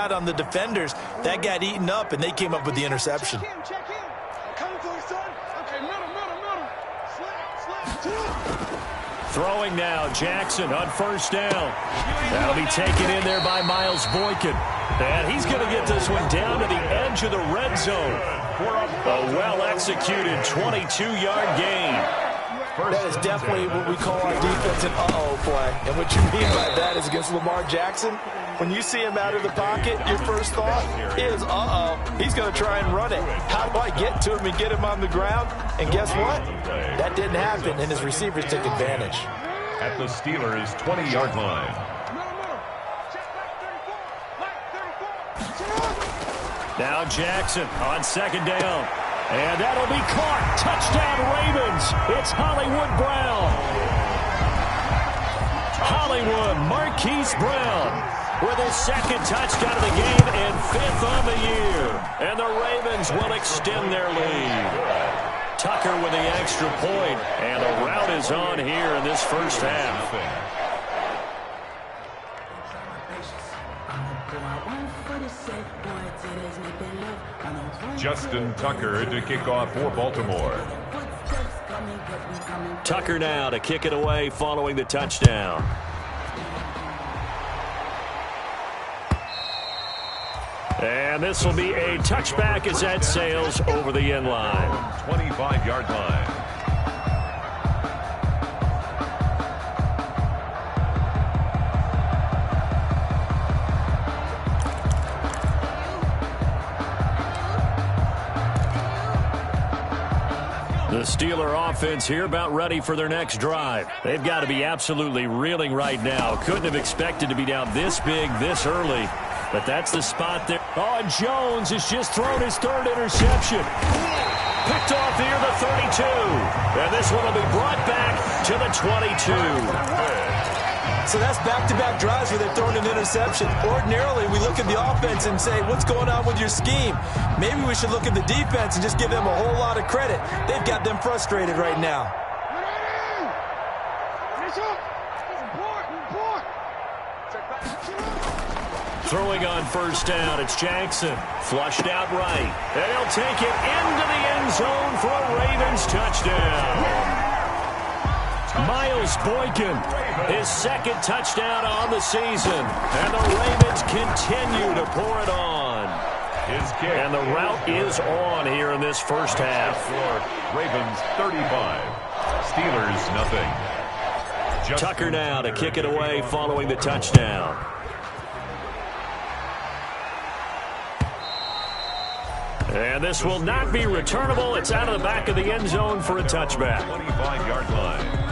out on the defenders. That got eaten up, and they came up with the interception. Throwing now, Jackson on first down. That'll be taken in there by Miles Boykin. And he's going to get this one down to the edge of the red zone. A well-executed 22-yard gain. That is definitely what we call our defense an uh-oh play. And what you mean by that is against Lamar Jackson, when you see him out of the pocket, your first thought is, uh-oh, he's going to try and run it. How do I get to him and get him on the ground? And guess what? That didn't happen, and his receivers took advantage. At the Steelers' 20-yard line. Now Jackson on second down. And that'll be caught. Touchdown, Ravens. It's Hollywood Brown. Hollywood Marquise Brown with his second touchdown of the game and 5th on the year. And the Ravens will extend their lead. Tucker with the extra point. And the rout is on here in this first half. Justin Tucker to kick off for Baltimore. Tucker now to kick it away following the touchdown. And this will be a touchback as that sails over the end line. 25-yard line. The Steeler offense here about ready for their next drive. They've got to be absolutely reeling right now. Couldn't have expected to be down this big, this early. But that's the spot there. Oh, and Jones has just thrown his 3rd interception. Picked off here, the 32. And this one will be brought back to the 22. So that's back-to-back drives where they're throwing an interception. Ordinarily, we look at the offense and say, what's going on with your scheme? Maybe we should look at the defense and just give them a whole lot of credit. They've got them frustrated right now. Throwing on first down, it's Jackson. Flushed out right. And he'll take it into the end zone for a Ravens touchdown. Miles Boykin, his 2nd touchdown on the season. And the Ravens continue to pour it on. His kick. And the rout is on here in this first half. Ravens 35. Steelers nothing. Tucker now to kick it away following the touchdown. And this will not be returnable. It's out of the back of the end zone for a touchback. 25-yard line.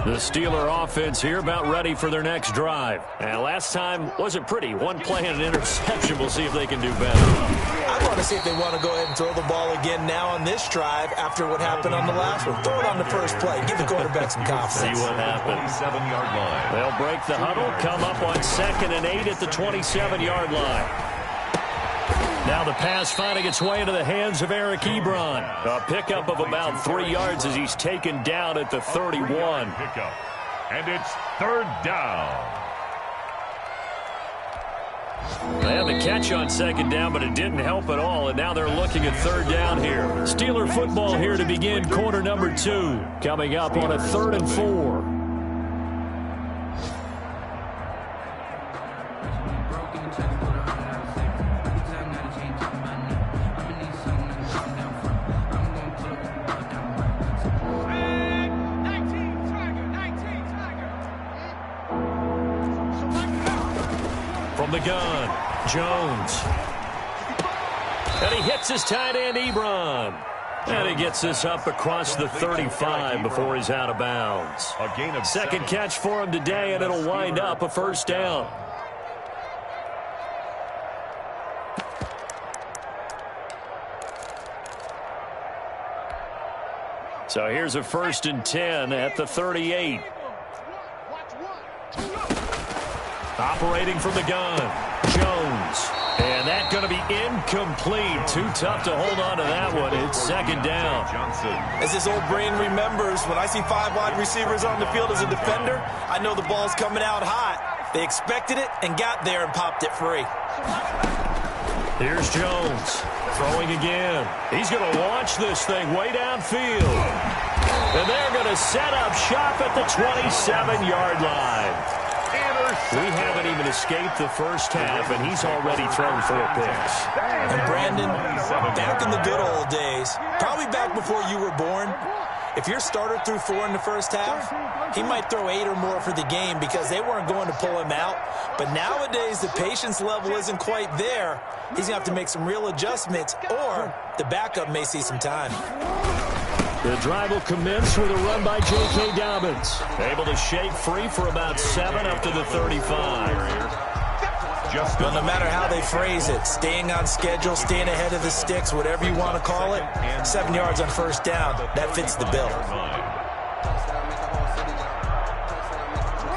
The Steeler offense here about ready for their next drive. And last time wasn't pretty. One play and an interception. We'll see if they can do better. I want to see if they want to go ahead and throw the ball again now on this drive after what happened on the last one. Throw it on the first play. Give the quarterback some confidence. See what happens. 27-yard line. They'll break the huddle, come up on 2nd and 8 at the 27-yard line. Now the pass finding its way into the hands of Eric Ebron. A pickup of about 3 yards as he's taken down at the 31. Pickup. And it's 3rd down. They had the catch on 2nd down, but it didn't help at all, and now they're looking at 3rd down here. Steeler football here to begin quarter number 2. Coming up on a 3rd and 4. From the gun, Jones. And he hits his tight end, Ebron. And he gets this up across the 35 before he's out of bounds. A gain of 2nd catch for him today, and it'll wind up a 1st down. So here's a 1st and 10 at the 38. Operating from the gun, Jones. And that's going to be incomplete. Too tough to hold on to that one. It's second down. As his old brain remembers, when I see 5 wide receivers on the field as a defender, I know the ball's coming out hot. They expected it and got there and popped it free. Here's Jones throwing again. He's going to launch this thing way downfield. And they're going to set up shop at the 27-yard line. We haven't even escaped the first half, and he's already thrown 4 picks. And Brandon, back in the good old days, probably back before you were born, if your starter threw 4 in the first half, he might throw 8 or more for the game because they weren't going to pull him out. But nowadays, the patience level isn't quite there. He's going to have to make some real adjustments, or the backup may see some time. The drive will commence with a run by J.K. Dobbins. Able to shake free for about 7 up to the 35. Well, no matter how they phrase it, staying on schedule, staying ahead of the sticks, whatever you want to call it, 7 yards on first down, that fits the bill.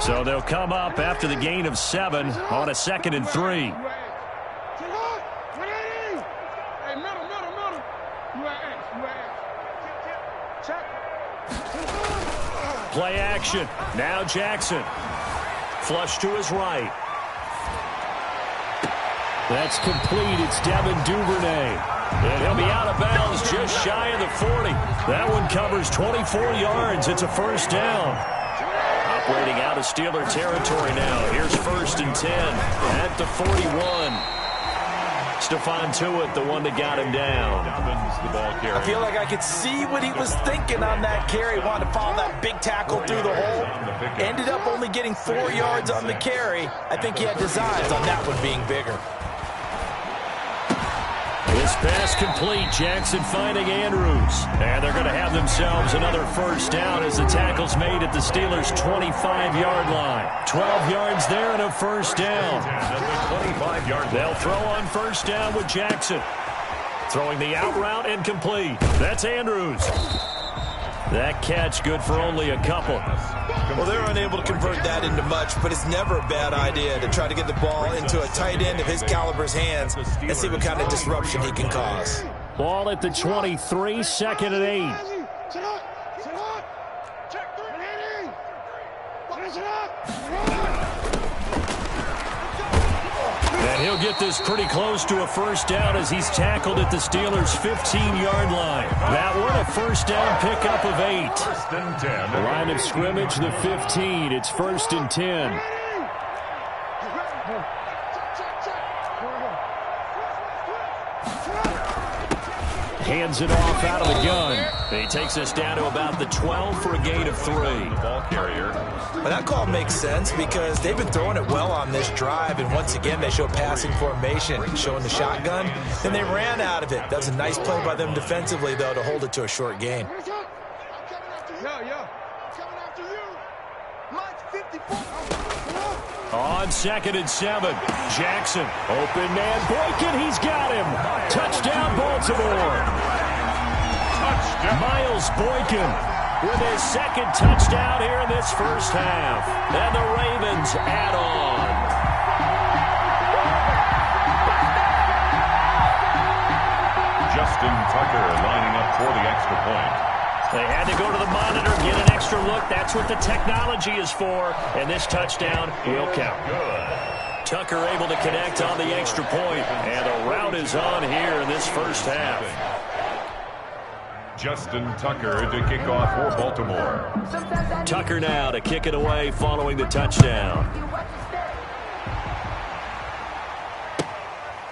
So they'll come up after the gain of 7 on a 2nd and 3. Play action. Now Jackson. Flush to his right. That's complete. It's Devin Duvernay. And he'll be out of bounds just shy of the 40. That one covers 24 yards. It's a first down. Operating out of Steeler territory now. Here's 1st and 10 at the 41. Stephon Tuitt, the one that got him down. I feel like I could see what he was thinking on that carry. Wanted to follow that big tackle through the hole. Ended up only getting 4 yards on the carry. I think he had designs on that one being bigger. This pass complete. Jackson finding Andrews. And they're going to have themselves another first down as the tackle's made at the Steelers' 25-yard line. 12 yards there and a first down. They'll throw on first down with Jackson. Throwing the out route incomplete. That's Andrews. That catch good for only a couple. Well, they're unable to convert that into much, but it's never a bad idea to try to get the ball into a tight end of his caliber's hands and see what kind of disruption he can cause. Ball at the 23, 2nd and 8. And he'll get this pretty close to a first down as he's tackled at the Steelers' 15-yard line. That one a first down pickup of 8. First and 10. The line of scrimmage, the 15. It's 1st and 10. Hands it off out of the gun. He takes us down to about the 12 for a gain of 3. Ball carrier. Well, that call makes sense because they've been throwing it well on this drive, and once again they show passing formation, showing the shotgun. Then they ran out of it. That was a nice play by them defensively, though, to hold it to a short gain. On 2nd and 7, Jackson, open man, Boykin, he's got him. Touchdown, Baltimore. Touchdown. Miles Boykin with his 2nd touchdown here in this first half. And the Ravens add on. Justin Tucker lining up for the extra point. They had to go to the monitor, get an extra look. That's what the technology is for. And this touchdown will count. Good. Tucker able to connect on the extra point. And the route is on here in this first half. Justin Tucker to kick off for Baltimore. Tucker now to kick it away following the touchdown.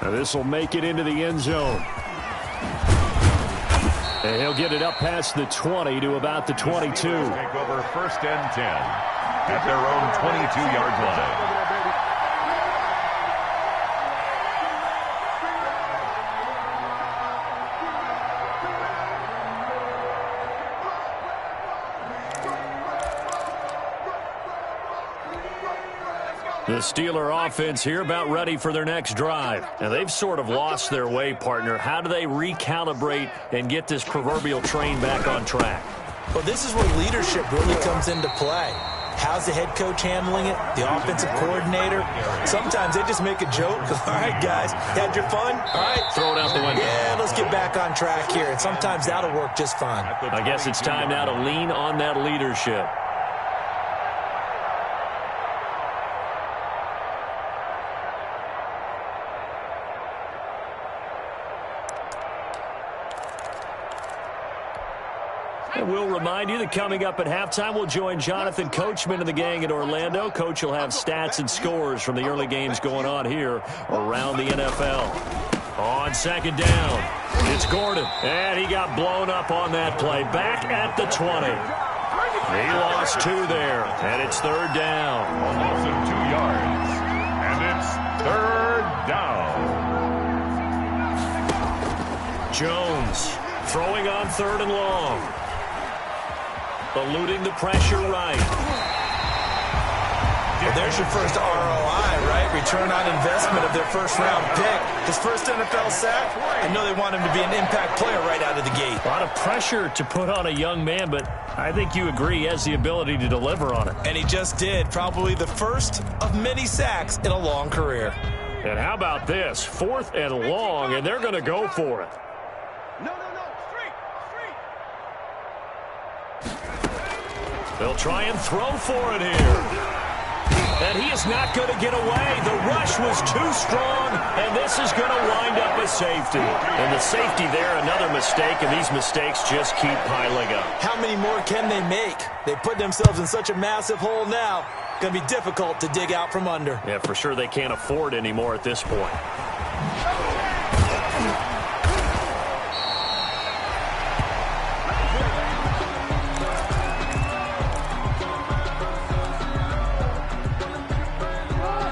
Now this will make it into the end zone. And he'll get it up past the 20 to about the 22. Take over 1st and 10 at their own 22-yard line. The Steeler offense here about ready for their next drive. And they've sort of lost their way, partner. How do they recalibrate and get this proverbial train back on track? Well, this is where leadership really comes into play. How's the head coach handling it? The offensive coordinator? Sometimes they just make a joke. All right, guys, had your fun? All right. Throw it out the window. Yeah, let's get back on track here. And sometimes that'll work just fine. I guess it's time now to lean on that leadership. And we'll remind you that coming up at halftime, we'll join Jonathan Coachman and the gang in Orlando. Coach will have stats and scores from the early games going on here around the NFL. On second down, it's Gordon. And he got blown up on that play. Back at the 20. He lost 2 there, and it's third down. A loss of 2 yards, and it's third down. Jones throwing on third and long. Eluding the pressure right. Well, there's your first ROI, right? Return on investment of their first-round pick. His first NFL sack, I know they want him to be an impact player right out of the gate. A lot of pressure to put on a young man, but I think you agree he has the ability to deliver on it. And he just did. Probably the first of many sacks in a long career. And how about this? 4th and long, and they're going to go for it. They'll try and throw for it here. And he is not going to get away. The rush was too strong, and this is going to wind up a safety. And the safety there, another mistake, and these mistakes just keep piling up. How many more can they make? They put themselves in such a massive hole now. Going to be difficult to dig out from under. Yeah, for sure they can't afford anymore at this point.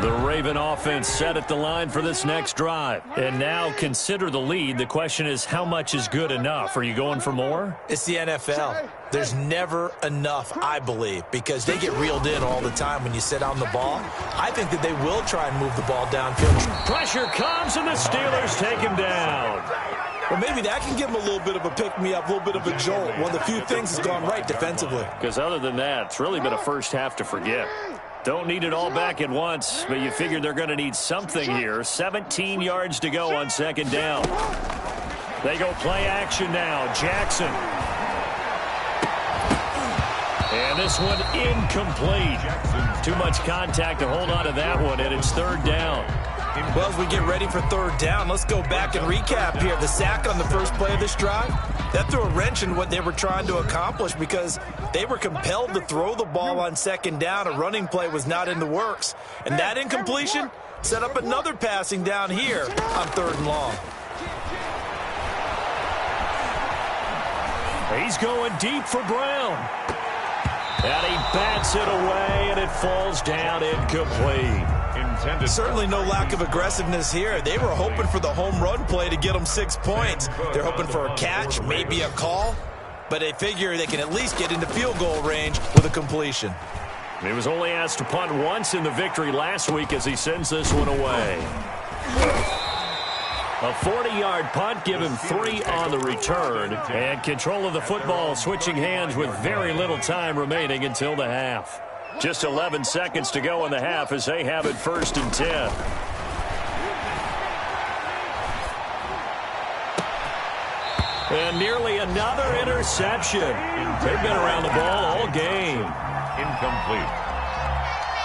The Raven offense set at the line for this next drive. And now consider the lead. The question is, how much is good enough? Are you going for more? It's the NFL. There's never enough, I believe, because they get reeled in all the time when you sit on the ball. I think that they will try and move the ball downfield. Pressure comes, and the Steelers take him down. Well, maybe that can give them a little bit of a pick-me-up, a little bit of a jolt. One of the few things has gone right defensively. Because other than that, it's really been a first half to forget. Don't need it all back at once, but you figure they're going to need something here. 17 yards to go on second down. They go play action now. Jackson. And this one incomplete. Too much contact to hold on to that one, and it's third down. Well, as we get ready for third down, let's go back and recap here. The sack on the first play of this drive, that threw a wrench in what they were trying to accomplish because they were compelled to throw the ball on second down. A running play was not in the works. And that incompletion set up another passing down here on third and long. He's going deep for Brown. And he bats it away, and it falls down incomplete. Certainly no lack of aggressiveness here. They were hoping for the home run play to get them 6 points. They're hoping for a catch, maybe a call, but they figure they can at least get into field goal range with a completion. He was only asked to punt once in the victory last week as he sends this one away. A 40-yard punt, give him 3 on the return, and control of the football switching hands with very little time remaining until the half. Just 11 seconds to go in the half as they have it 1st and 10. And nearly another interception. They've been around the ball all game. Incomplete.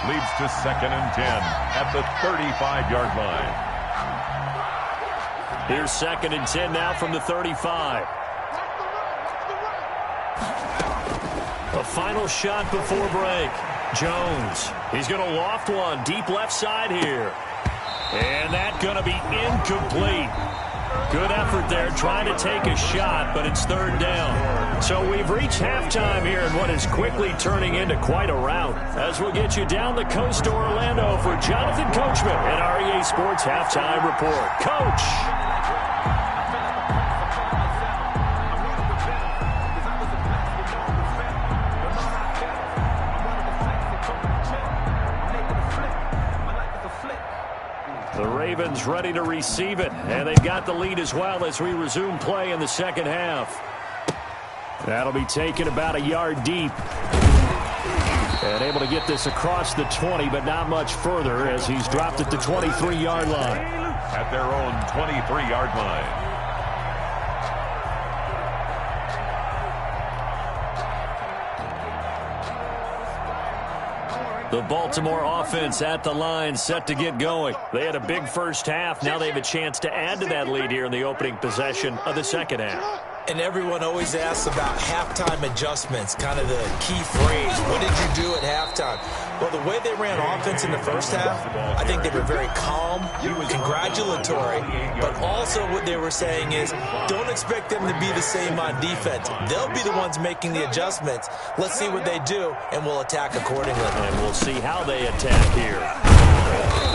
Leads to 2nd and 10 at the 35-yard line. Here's 2nd and 10 now from the 35. A final shot before break. Jones. He's going to loft one deep left side here. And that's going to be incomplete. Good effort there trying to take a shot, but it's third down. So we've reached halftime here in what is quickly turning into quite a rout. As we'll get you down the coast to Orlando for Jonathan Coachman and our EA Sports Halftime Report. Coach! The Ravens ready to receive it, and they've got the lead as well as we resume play in the second half. That'll be taken about a yard deep. And able to get this across the 20, but not much further as he's dropped at the 23-yard line. At their own 23-yard line. The Baltimore offense at the line, set to get going. They had a big first half. Now they have a chance to add to that lead here in the opening possession of the second half. And everyone always asks about halftime adjustments, kind of the key phrase. What did you do at halftime? Well, the way they ran offense in the first half, I think they were very calm, congratulatory, but also what they were saying is don't expect them to be the same on defense. They'll be the ones making the adjustments. Let's see what they do, and we'll attack accordingly. And we'll see how they attack here.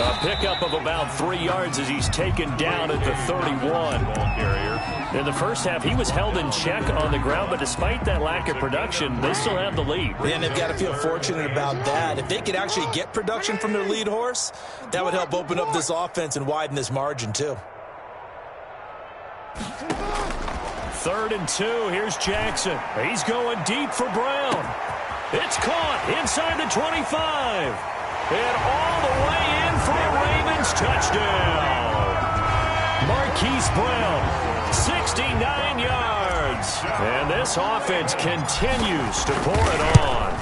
A pickup of about 3 yards as he's taken down at the 31. In the first half, he was held in check on the ground, but despite that lack of production, they still have the lead. And they've got to feel fortunate about that. If they could actually get production from their lead horse, that would help open up this offense and widen this margin too. 3rd and 2. Here's Jackson. He's going deep for Brown. It's caught inside the 25. And all the way in for a Ravens touchdown. Marquise Brown, 69 yards. And this offense continues to pour it on.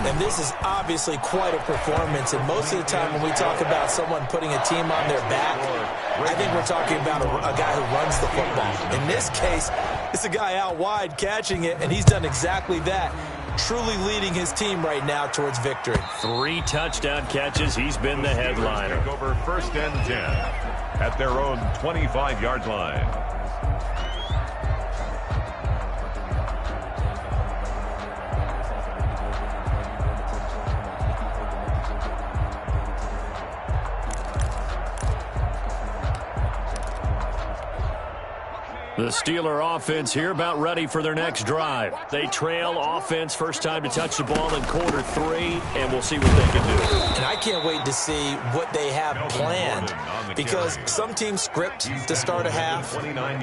And this is obviously quite a performance. And most of the time when we talk about someone putting a team on their back, I think we're talking about a guy who runs the football. In this case, it's a guy out wide catching it, and he's done exactly that. Truly leading his team right now towards victory. 3 touchdown catches. He's been the headliner. Over 1st and 10 at their own 25-yard line. The Steeler offense here about ready for their next drive. They trail offense, first time to touch the ball in quarter 3, and we'll see what they can do. And I can't wait to see what they have planned, because some teams script to start a half.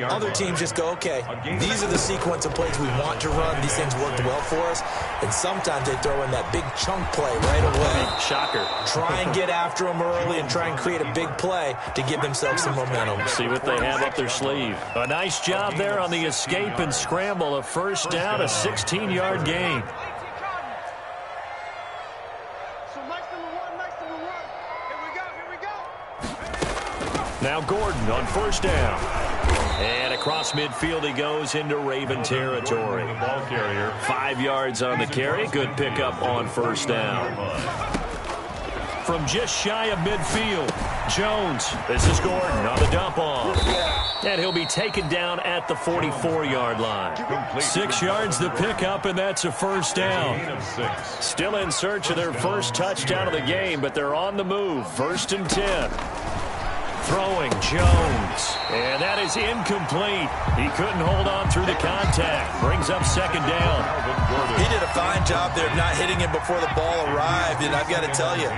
Other teams just go, okay, these are the sequence of plays we want to run. These things worked well for us. And sometimes they throw in that big chunk play right away. Shocker. Try and get after them early and try and create a big play to give themselves some momentum. See what they have up their sleeve. A nice job there on the escape and scramble. A first down, a 16-yard gain. Now Gordon on first down. And across midfield he goes into Raven territory. Ball carrier. 5 yards on the carry. Good pickup on first down. From just shy of midfield, Jones. This is Gordon on the dump off. And he'll be taken down at the 44-yard line. 6 yards the pickup, and that's a first down. Still in search of their first touchdown of the game, but they're on the move. 1st and 10. Throwing Jones. And that is incomplete. He couldn't hold on through the contact. Brings up 2nd down. He did a fine job there of not hitting him before the ball arrived. And I've got to tell you,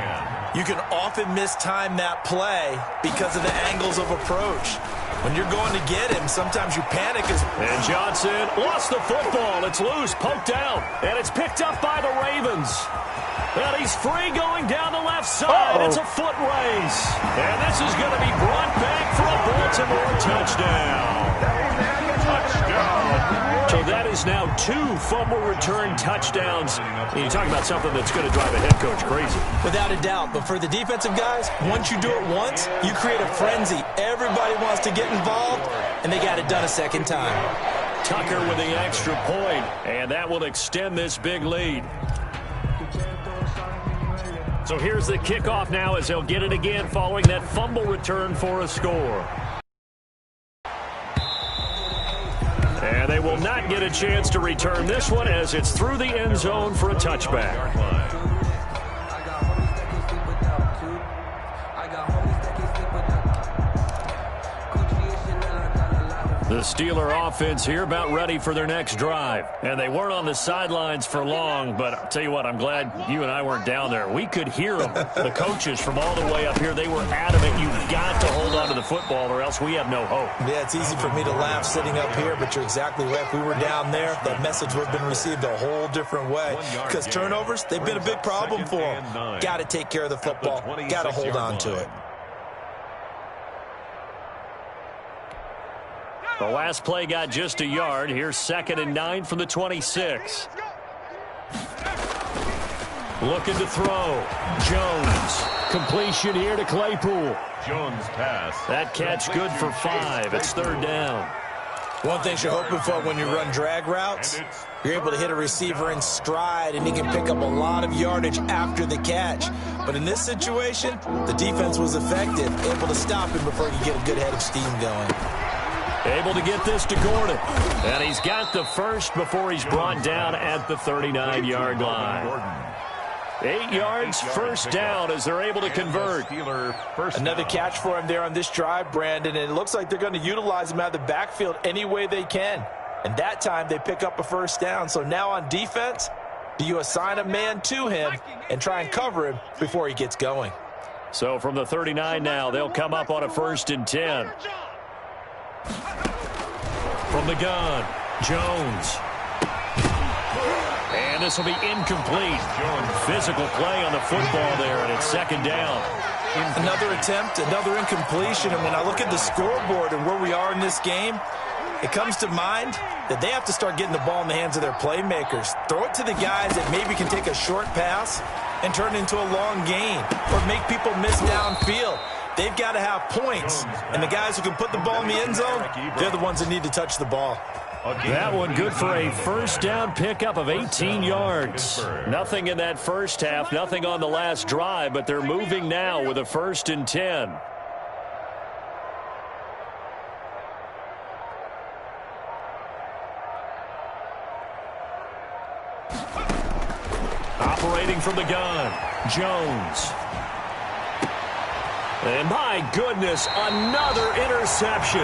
you can often mistime that play because of the angles of approach. When you're going to get him, sometimes you panic. And Johnson lost the football. It's loose, poked out, and it's picked up by the Ravens. Well, he's free going down the left side. It's a foot race. And this is going to be brought back for a Baltimore touchdown. So that is now 2 fumble return touchdowns. And you talk about something that's going to drive a head coach crazy. Without a doubt. But for the defensive guys, once you do it once, you create a frenzy. Everybody wants to get involved, and they got it done a second time. Tucker with the extra point, and that will extend this big lead. So here's the kickoff now as they'll get it again following that fumble return for a score. And they will not get a chance to return this one as it's through the end zone for a touchback. The Steeler offense here about ready for their next drive. And they weren't on the sidelines for long, but I'll tell you what, I'm glad you and I weren't down there. We could hear them. The coaches from all the way up here, they were adamant, you've got to hold on to the football or else we have no hope. Yeah, it's easy for me to laugh sitting up here, but you're exactly right. If we were down there, that message would have been received a whole different way. Because turnovers, they've been a big problem for them. Got to take care of the football. Got to hold on to it. The last play got just a yard. Here's 2nd and 9 from the 26. Looking to throw. Jones. Completion here to Claypool. Jones pass. That catch good for 5. It's 3rd down. One thing you're hoping for when you run drag routes, you're able to hit a receiver in stride, and he can pick up a lot of yardage after the catch. But in this situation, the defense was effective, able to stop him before he could get a good head of steam going. Able to get this to Gordon. And he's got the first before he's brought down at the 39-yard line. 8 yards, first down as they're able to convert. Another catch for him there on this drive, Brandon, and it looks like they're going to utilize him out of the backfield any way they can. And that time they pick up a first down. So now on defense, do you assign a man to him and try and cover him before he gets going? So from the 39 now, they'll come up on a 1st and 10. From the gun, Jones. And this will be incomplete. Physical play on the football there, and it's 2nd down. Another attempt, another incompletion. And when I look at the scoreboard and where we are in this game, it comes to mind that they have to start getting the ball in the hands of their playmakers. Throw it to the guys that maybe can take a short pass and turn it into a long gain or make people miss downfield. They've got to have points, and the guys who can put the ball in the end zone, they're the ones that need to touch the ball. That one good for a first down pickup of 18 yards. Nothing in that first half, nothing on the last drive, but they're moving now with a 1st and 10. Operating from the gun, Jones. And my goodness, another interception.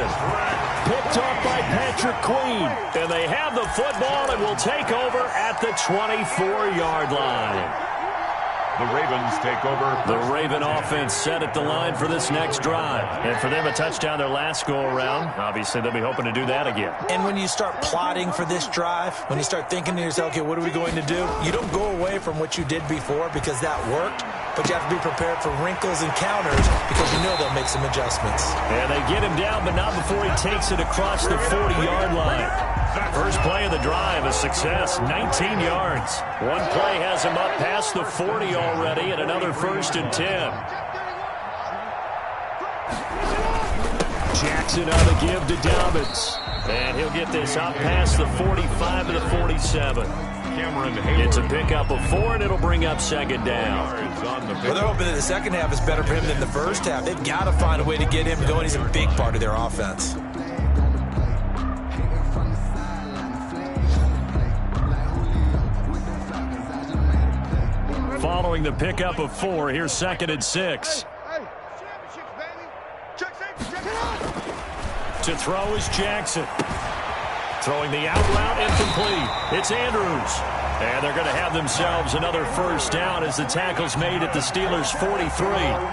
Picked off by Patrick Queen. And they have the football and will take over at the 24-yard line. The Ravens take over. The Raven offense set at the line for this next drive. And for them, a touchdown their last go-around. Obviously, they'll be hoping to do that again. And when you start plotting for this drive, when you start thinking to yourself, okay, what are we going to do? You don't go away from what you did before because that worked. But you have to be prepared for wrinkles and counters because you know they'll make some adjustments. And they get him down, but not before he takes it across the 40-yard line. First play of the drive, a success, 19 yards. One play has him up past the 40 already, and another 1st and 10. Jackson on the give to Dobbins. And he'll get this up past the 45 to the 47. It's a pickup of 4, and it'll bring up 2nd down. Well, they're hoping that the second half is better for him than the first half. They've got to find a way to get him going. He's a big part of their offense. Following the pickup of 4, here's 2nd and 6. To throw is Jackson. Throwing the out route incomplete. It's Andrews. And they're going to have themselves another first down as the tackle's made at the Steelers' 43.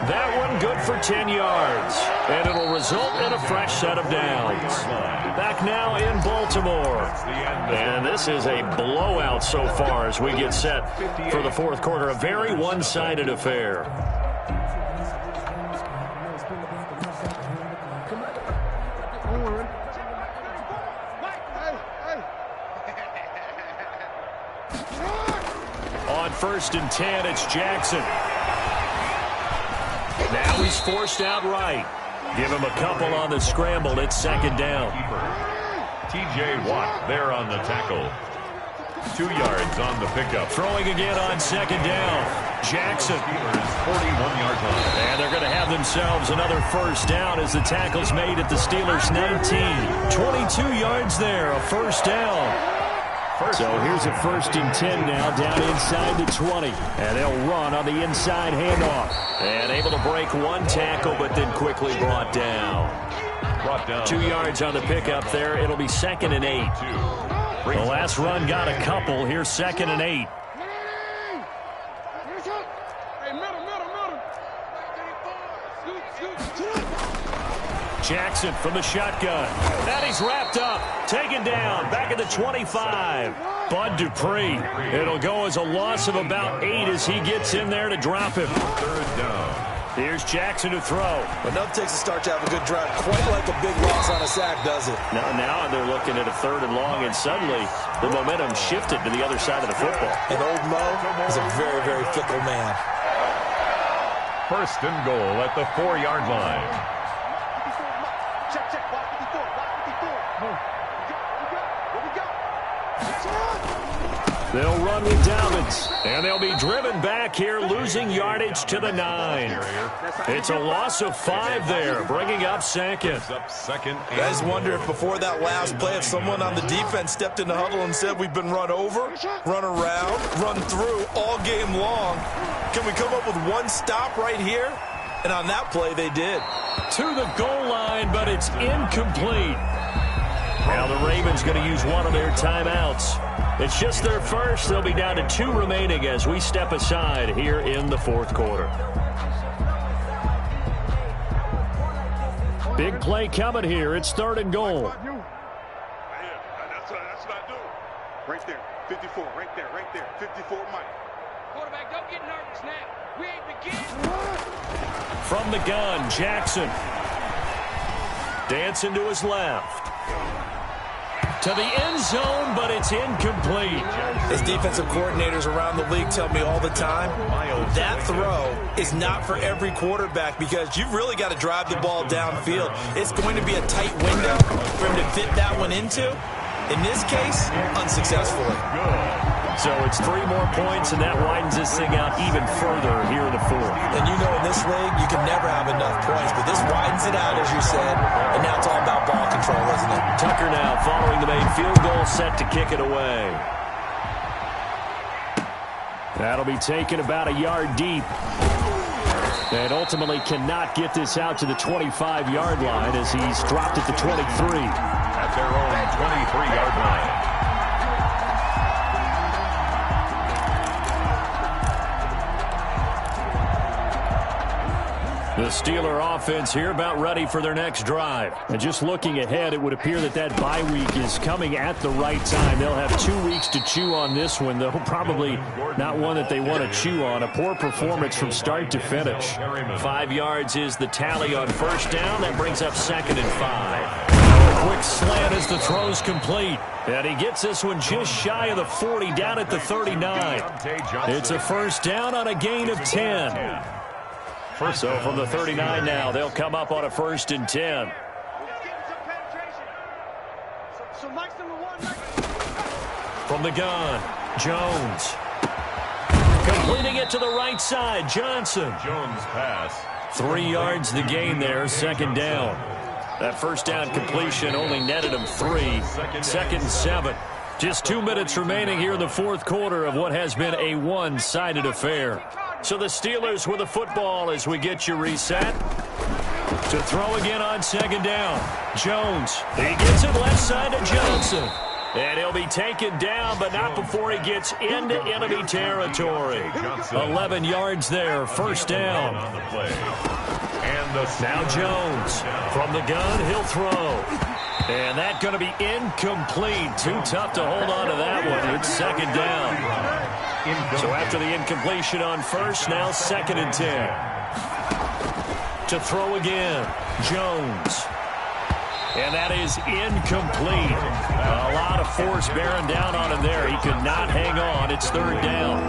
That one good for 10 yards. And it'll result in a fresh set of downs. Back now in Baltimore. And this is a blowout so far as we get set for the 4th quarter. A very one-sided affair. On 1st and 10, it's Jackson. Now he's forced out right. Give him a couple on the scramble. It's 2nd down. T.J. Watt there on the tackle. 2 yards on the pickup. Throwing again on 2nd down. Jackson. 41-yard line. And they're going to have themselves another first down as the tackle's made at the Steelers' 19. 22 yards there, a first down. So here's a 1st and 10 now down inside the 20. And they'll run on the inside handoff. And able to break one tackle, but then quickly brought down. Brought down. 2 yards on the pickup there. It'll be 2nd and 8. The last run got a couple. Here's 2nd and 8. Jackson from the shotgun. And he's wrapped up. Taken down. Back at the 25. Bud Dupree. It'll go as a loss of about 8 as he gets in there to drop him. 3rd down. Here's Jackson to throw. Enough takes a start to have a good drive. Quite like a big loss on a sack, does it? Now they're looking at a 3rd and long, and suddenly the momentum shifted to the other side of the football. And old Mo is a very, very fickle man. 1st and goal at the 4-yard line. They'll run with Dobbins, and they'll be driven back here, losing yardage to the 9. It's a loss of 5 there, bringing up 2nd. You guys wonder if before that last play, if someone on the defense stepped in the huddle and said, we've been run over, run around, run through all game long. Can we come up with one stop right here? And on that play, they did. To the goal line, but it's incomplete. Now the Ravens going to use one of their timeouts. It's just their first. They'll be down to 2 remaining as we step aside here in the 4th quarter. Big play coming here. It's 3rd and goal. That's what I do. Right there. 54. Right there. 54, Mike. Quarterback, don't get nervous now. We ain't beginning. From the gun, Jackson. Dancing to his left. To the end zone, but it's incomplete. As defensive coordinators around the league tell me all the time, that throw is not for every quarterback because you've really got to drive the ball downfield. It's going to be a tight window for him to fit that one into. In this case, unsuccessfully. So it's 3 more points, and that widens this thing out even further here in the 4th. And you know in this league, you can never have enough points, but this widens it out, as you said, and now it's all about ball control, isn't it? Tucker now following the made field goal, set to kick it away. That'll be taken about a yard deep. And ultimately cannot get this out to the 25-yard line as he's dropped at the 23. At their own 23-yard line. The Steeler offense here about ready for their next drive. And just looking ahead, it would appear that bye week is coming at the right time. They'll have 2 weeks to chew on this one, though probably not one that they want to chew on. A poor performance from start to finish. 5 yards is the tally on 1st down. That brings up 2nd and 5. A quick slant as the throw's complete. And he gets this one just shy of the 40, down at the 39. It's a 1st down on a gain of 10. So from the 39 now, they'll come up on a 1st and 10. From the gun, Jones. Completing it to the right side, Johnson. Jones pass. 3 yards the gain there, 2nd down. That 1st down completion only netted him 3. 2nd and 7. Just 2 minutes remaining here in the 4th quarter of what has been a one-sided affair. So the Steelers with the football as we get you reset. To throw again on 2nd down. Jones. He gets it left side to Johnson. And he'll be taken down, but not before he gets into enemy territory. 11 yards there, 1st down. Now Jones. From the gun, he'll throw. And that's going to be incomplete. Too tough to hold on to that one. It's 2nd down. So after the incompletion on 1st, now 2nd and 10. To throw again, Jones. And that is incomplete. A lot of force bearing down on him there. He could not hang on. It's 3rd down.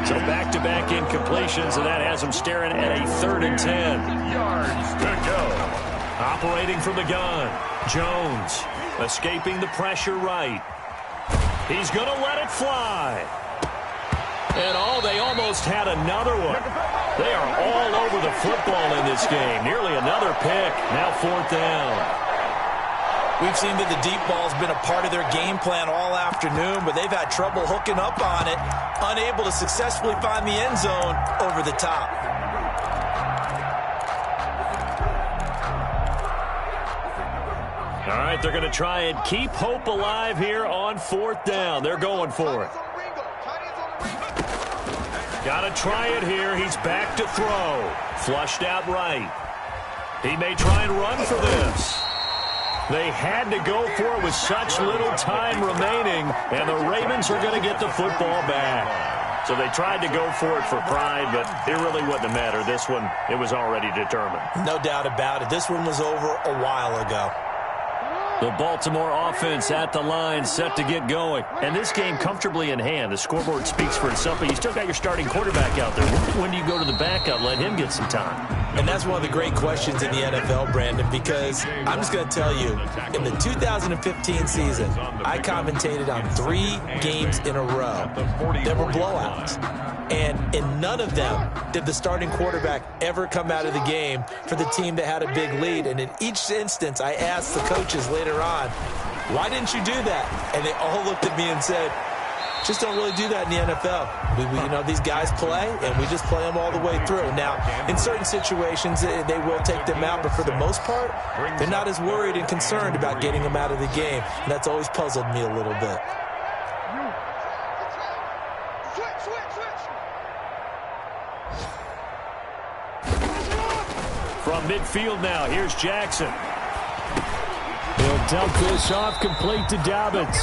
So back-to-back incompletions, and that has him staring at a 3rd and 10. Yards to go. Operating from the gun, Jones. Escaping the pressure right. He's going to let it fly. And they almost had another one. They are all over the football in this game. Nearly another pick. Now 4th down. We've seen that the deep ball's been a part of their game plan all afternoon, but they've had trouble hooking up on it, unable to successfully find the end zone over the top. All right, they're going to try and keep hope alive here on 4th down. They're going for it. Got to try it here. He's back to throw. Flushed out right. He may try and run for this. They had to go for it with such little time remaining, and the Ravens are going to get the football back. So they tried to go for it for pride, but it really wouldn't have mattered. This one, it was already determined. No doubt about it. This one was over a while ago. The Baltimore offense at the line, set to get going. And this game comfortably in hand. The scoreboard speaks for itself, but you still got your starting quarterback out there. When do you go to the backup, let him get some time? And that's one of the great questions in the NFL, Brandon, because I'm just going to tell you, in the 2015 season, I commentated on 3 games in a row that were blowouts. And in none of them did the starting quarterback ever come out of the game for the team that had a big lead. And in each instance, I asked the coaches later on, why didn't you do that? And they all looked at me and said, just don't really do that in the NFL. These guys play, and we just play them all the way through. Now, in certain situations, they will take them out, but for the most part, they're not as worried and concerned about getting them out of the game. And that's always puzzled me a little bit. From midfield now, here's Jackson. He'll dump this off complete to Dobbins.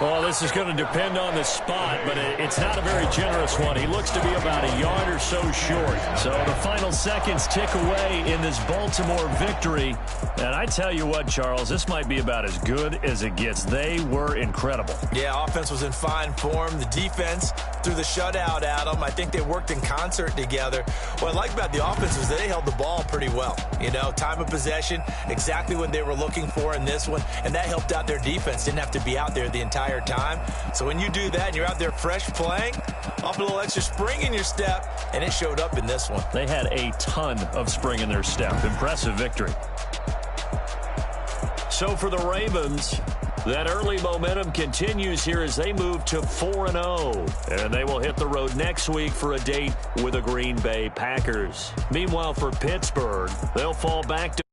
Well, this is going to depend on the spot, but it's not a very generous one. He looks to be about a yard or so short. So the final seconds tick away in this Baltimore victory. And I tell you what, Charles, this might be about as good as it gets. They were incredible. Yeah, offense was in fine form. The defense threw the shutout at them. I think they worked in concert together. What I like about the offense was they held the ball pretty well. Time of possession, exactly what they were looking for in this one, and that helped out their defense. Didn't have to be out there the entire time. So when you do that and you're out there fresh playing, off a little extra spring in your step, and it showed up in this one. They had a ton of spring in their step. Impressive victory. So for the Ravens, that early momentum continues here as they move to 4-0. And they will hit the road next week for a date with the Green Bay Packers. Meanwhile, for Pittsburgh, they'll fall back to